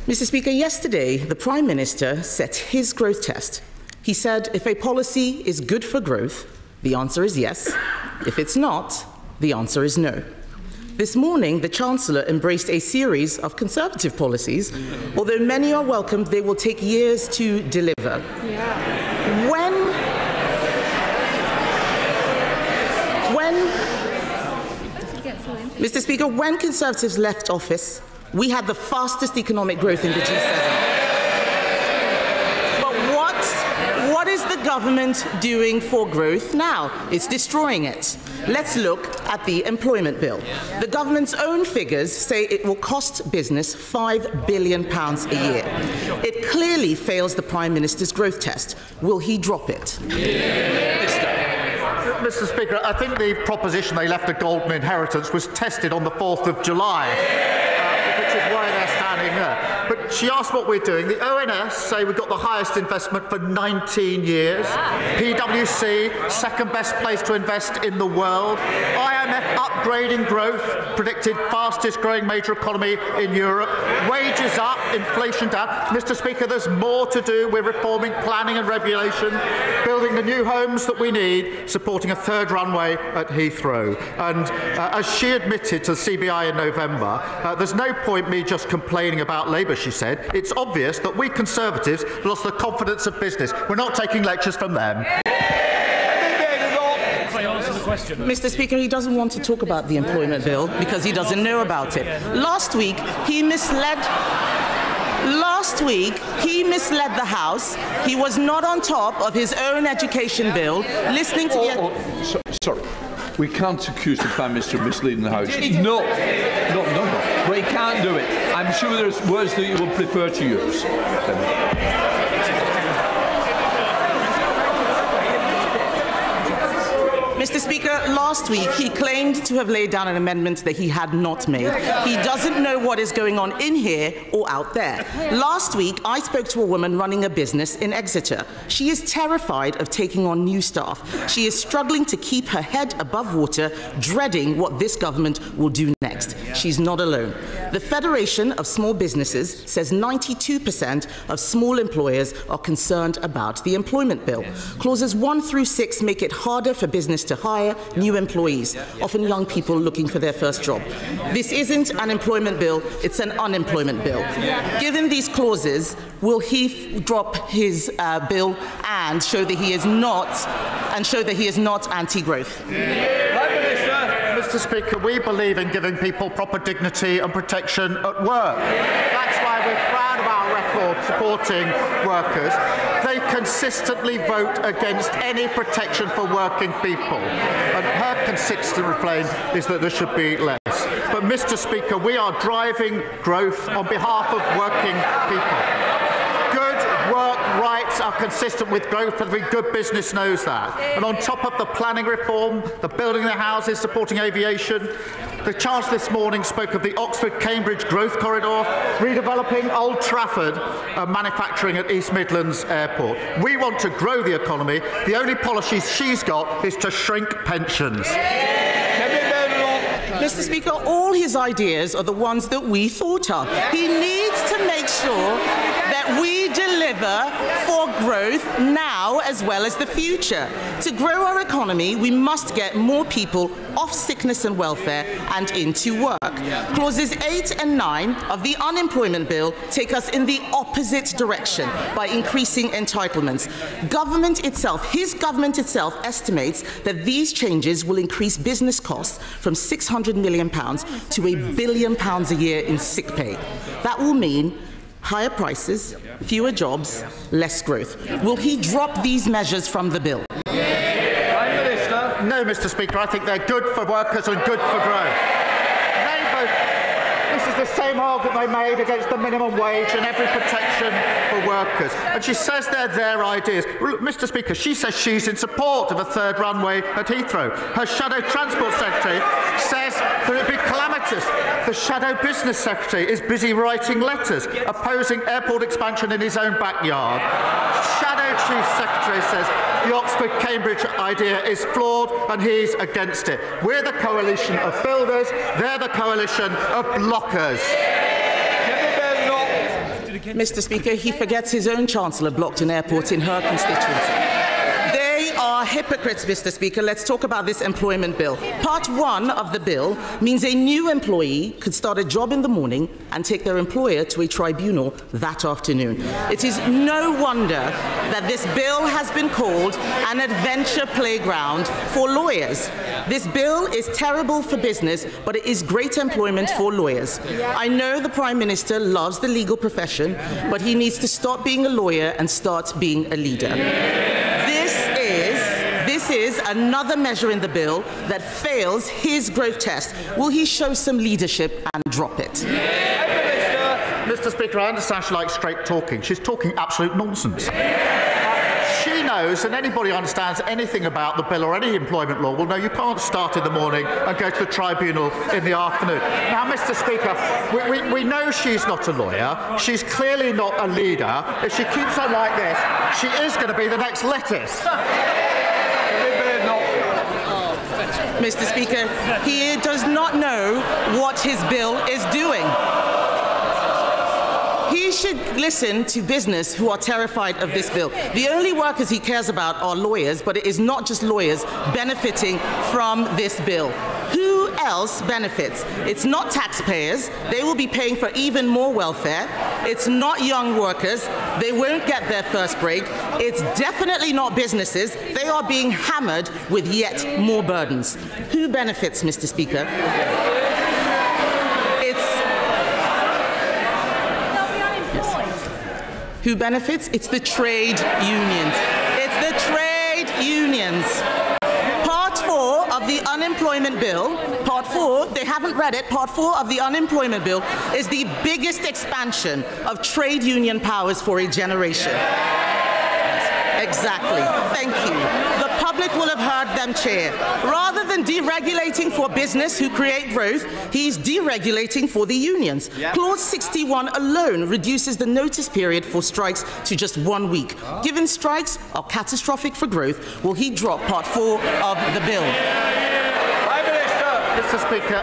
Mr. Speaker, yesterday the Prime Minister set his growth test. He said if a policy is good for growth, the answer is yes. If it's not, the answer is no. This morning, the Chancellor embraced a series of Conservative policies. Although many are welcomed, they will take years to deliver. Mr. Speaker, when Conservatives left office, we had the fastest economic growth in the G7. What is the government doing for growth now? It's destroying it. Let's look at the employment bill. The government's own figures say it will cost business £5 billion a year. It clearly fails the Prime Minister's growth test. Will he drop it? Mr. Speaker, I think the proposition they left a golden inheritance was tested on the 4th of July, which is why they're standing there. But she asked what we're doing. The ONS say we've got the highest investment for 19 years. PwC, second best place to invest in the world. IMF upgrading growth, predicted fastest growing major economy in Europe. Wages up, inflation down. Mr. Speaker, there's more to do. We're reforming planning and regulation, building the new homes that we need, supporting a third runway at Heathrow. And as she admitted to the CBI in November, there's no point me just complaining about Labour, she said. It's obvious that we Conservatives lost the confidence of business. We're not taking lectures from them. Mr. Speaker, he doesn't want to talk about the employment bill because he doesn't know about it. Last week, he misled the House. He was not on top of his own education bill, listening to Sorry. We can't accuse the Prime Minister of misleading the House. No. But he can't do it. I'm sure there's words that you would prefer to use. Mr. Speaker, last week he claimed to have laid down an amendment that he had not made. He doesn't know what is going on in here or out there. Last week, I spoke to a woman running a business in Exeter. She is terrified of taking on new staff. She is struggling to keep her head above water, dreading what this government will do next. She's not alone. The Federation of Small Businesses says 92% of small employers are concerned about the employment bill. Clauses 1 through 6 make it harder for business to hire new employees, often young people looking for their first job. This isn't an employment bill, it's an unemployment bill. Given these clauses, will he drop his bill and show that he is not anti-growth? Mr. Speaker, we believe in giving people proper dignity and protection at work. That's why we're proud of our record supporting workers. They consistently vote against any protection for working people. And her consistent refrain is that there should be less. But, Mr. Speaker, we are driving growth on behalf of working people. Good work rights are consistent with growth. Every good business knows that. And on top of the planning reform, the building of the houses, supporting aviation, the Chancellor this morning spoke of the Oxford-Cambridge growth corridor, redeveloping Old Trafford, manufacturing at East Midlands Airport. We want to grow the economy. The only policy she's got is to shrink pensions. Mr. Speaker, all his ideas are the ones that we thought of. He needs to make sure that we deliver for growth now as well as the future. To grow our economy, we must get more people off sickness and welfare and into work. Clauses 8 and 9 of the unemployment bill take us in the opposite direction by increasing entitlements. His government itself estimates that these changes will increase business costs from £600 million to £1 billion a year in sick pay. That will mean higher prices, fewer jobs, less growth. Will he drop these measures from the bill? No, Mr. Speaker. I think they're good for workers and good for growth. This is the same argument they made against the minimum wage and every protection for workers. And she says they're their ideas. Mr. Speaker, she says she's in support of a third runway at Heathrow. Her shadow transport secretary says that it would be calamitous. The shadow business secretary is busy writing letters opposing airport expansion in his own backyard. Shadow chief secretary says the Oxford-Cambridge idea is flawed and he's against it. We're the coalition of builders, they're the coalition of blockers. Mr. Speaker, he forgets his own Chancellor blocked an airport in her constituency. They are hypocrites, Mr. Speaker. Let's talk about this employment bill. Part 1 of the bill means a new employee could start a job in the morning and take their employer to a tribunal that afternoon. It is no wonder that this bill has been called an adventure playground for lawyers. This bill is terrible for business, but it is great employment for lawyers. I know the Prime Minister loves the legal profession, but he needs to stop being a lawyer and start being a leader. This is another measure in the bill that fails his growth test. Will he show some leadership and drop it? Mr. Speaker, I understand she likes straight talking. She's talking absolute nonsense. She knows, and anybody who understands anything about the bill or any employment law will know you can't start in the morning and go to the tribunal in the afternoon. Now, Mr. Speaker, we know she's not a lawyer. She's clearly not a leader. If she keeps on like this, she is going to be the next lettuce. Mr. Speaker, he does not know what his bill is doing. He should listen to business who are terrified of this bill. The only workers he cares about are lawyers, but it is not just lawyers benefiting from this bill. Who else benefits? It's not taxpayers. They will be paying for even more welfare. It's not young workers. They won't get their first break. It's definitely not businesses. They are being hammered with yet more burdens. Who benefits, Mr. Speaker? Who benefits? It's the trade unions. It's the trade unions. Part 4 of the unemployment bill, Part 4, they haven't read it, Part 4 of the unemployment bill is the biggest expansion of trade union powers for a generation. Exactly. Thank you. The public will have heard them cheer. Rather than deregulating for business who create growth, he's deregulating for the unions. Yep. Clause 61 alone reduces the notice period for strikes to just 1 week. Given strikes are catastrophic for growth, will he drop Part 4 of the bill? Mr. Speaker,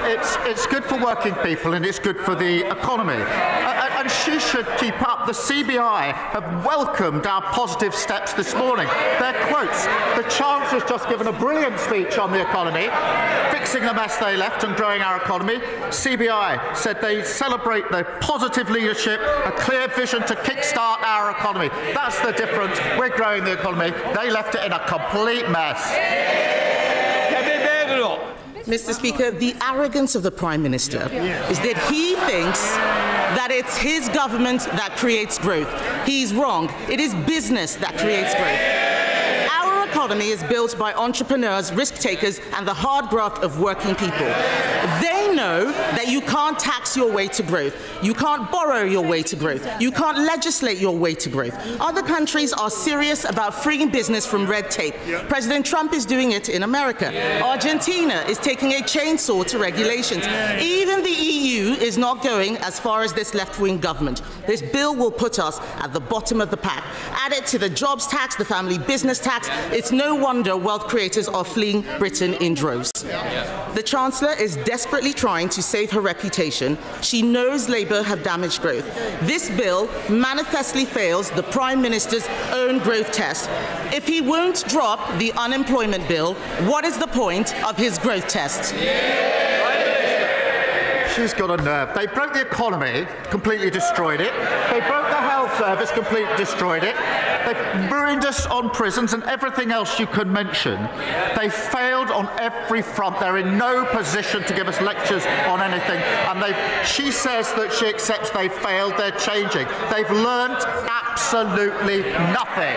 it's good for working people and it's good for the economy. And she should keep up. The CBI have welcomed our positive steps this morning. Their quotes. The Chancellor's just given a brilliant speech on the economy, fixing the mess they left and growing our economy. CBI said they celebrate their positive leadership, a clear vision to kickstart our economy. That's the difference. We're growing the economy. They left it in a complete mess. Mr. Speaker, the arrogance of the Prime Minister is that he thinks that it's his government that creates growth. He's wrong. It is business that creates growth. Our economy is built by entrepreneurs, risk takers, and the hard graft of working people. They know that you can't tax your way to growth. You can't borrow your way to growth. You can't legislate your way to growth. Other countries are serious about freeing business from red tape. President Trump is doing it in America. Argentina is taking a chainsaw to regulations. Even the EU is not going as far as this left-wing government. This bill will put us at the bottom of the pack. Add it to the jobs tax, the family business tax. It's no wonder wealth creators are fleeing Britain in droves. The Chancellor is desperately trying to save her reputation. She knows Labour have damaged growth. This bill manifestly fails the Prime Minister's own growth test. If he won't drop the unemployment bill, what is the point of his growth test? She's got a nerve. They broke the economy, completely destroyed it. They broke the health service, completely destroyed it. They've ruined us on prisons and everything else you could mention. They failed on every front. They're in no position to give us lectures on anything. And she says that she accepts they failed. They're changing. They've learnt absolutely nothing.